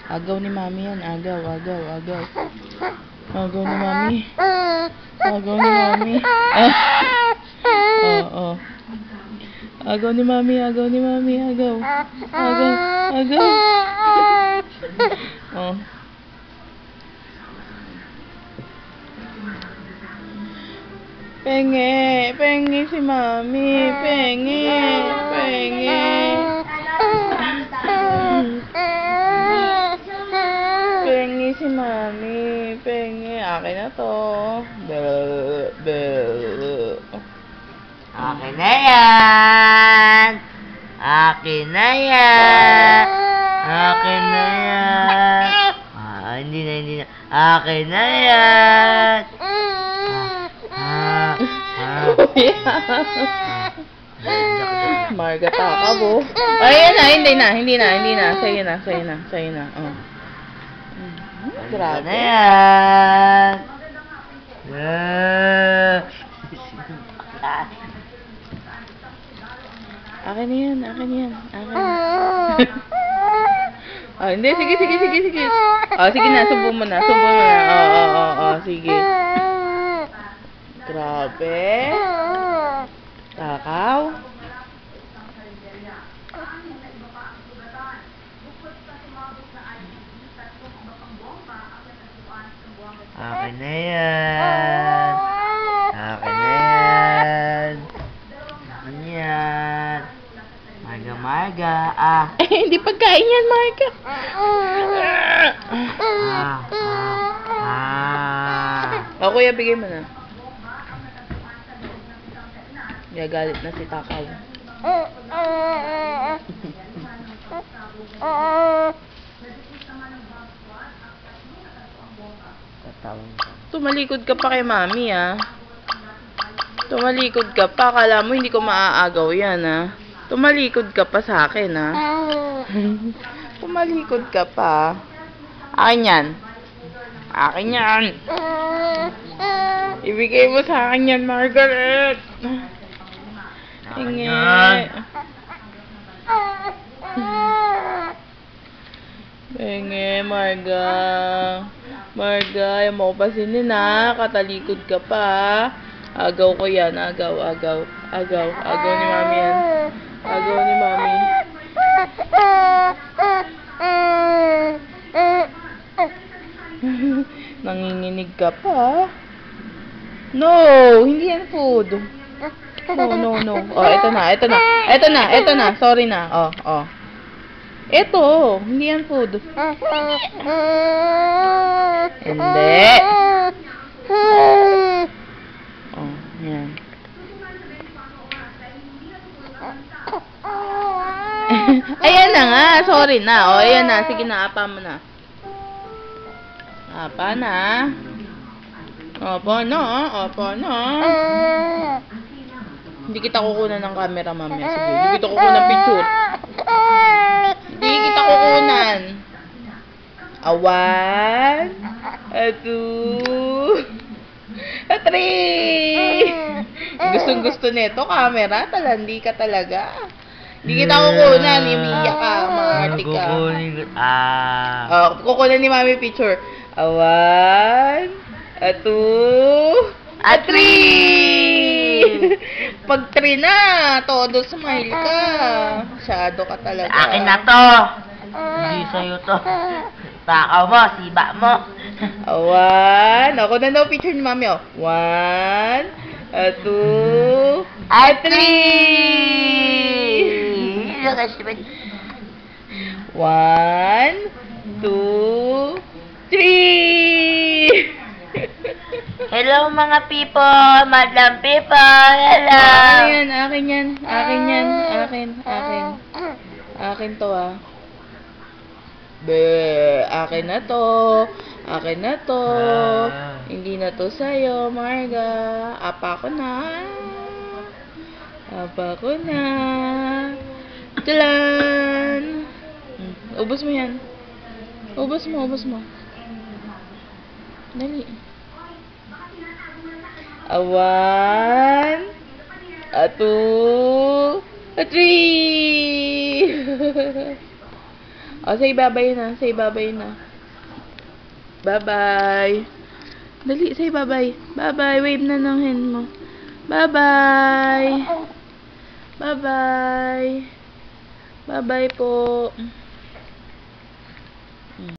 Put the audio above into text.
Agaw ni mami yan. Agaw, agaw, agaw. Agaw ni mami. Agaw ni mami. Oh. Agaw ni mami, agaw ni mami, agaw. Agaw, agaw. Oh. Pengi si mami. Pengi. Pengi si mami. Pengi. Akin na to. Akin na yan. Akin na yan. Akin na yan. Hindi na. Akin na yan. Marga takabo. Ay, hindi na. Sa'yo na. Oh. Grabe na yan. Akin na yan. Hindi, sige. Sige na, subo mo na. Sige. Grabe. Takaw. Akin na yan. Marga. Hindi pagkain yan, Marga. O, kuya, bigay mo na. Gagalit na si Takaw. Tumalikod ka pa kay mami, Tumalikod ka pa. Akala mo hindi ko maaagaw yan, Tumalikod ka pa sa akin, Tumalikod ka pa. Akin yan. Ibigay mo sa akin yan, Margaret. Hingi. Hingi, Marga. Ayaw mo ko pasinin, Katalikod ka pa, Agaw ko yan. Agaw ni mami yan. Agaw ni mami. Nanginginig ka pa. No, hindi yan food. No. Oh, ito na. Sorry na. Oh. Ito, hindi yan food. Hindi. Oh, yan. Ayan na nga, sorry na. Oh, ayan na. Sige na, apa mo na. Apa na. Apa na. Hindi kita kukunan ng camera, mamaya. Sige, hindi kita kukunan ng picture. Hindi kita kukunan. 1, 2, 3. Gustong-gusto nito, camera. Talandi ka talaga. Hindi kita kukunan. Imiyak ka, maarti ka. Kukunan ni mami picture. 1, 2, 3. Pag 3 na, todo smile ka. Masyado ka talaga. Akin na to. Hindi sa'yo to. Takaw mo, siba mo. 1. Ako na daw picture ni mami, 1, 2, 3. 1, 2, 3. Hello mga people, madam people, hello. Akin yan. Akin to, akin na to. Hindi na to sa'yo, Marga. Apa ko na. Talan. Ubus mo yan. Ubus mo. Dali. 1, 2, 3. O, say bye-bye na. Say bye-bye na. Bye-bye. Dali, say bye-bye. Bye-bye. Wave na ng hand mo. Bye-bye. Bye-bye. Bye-bye po.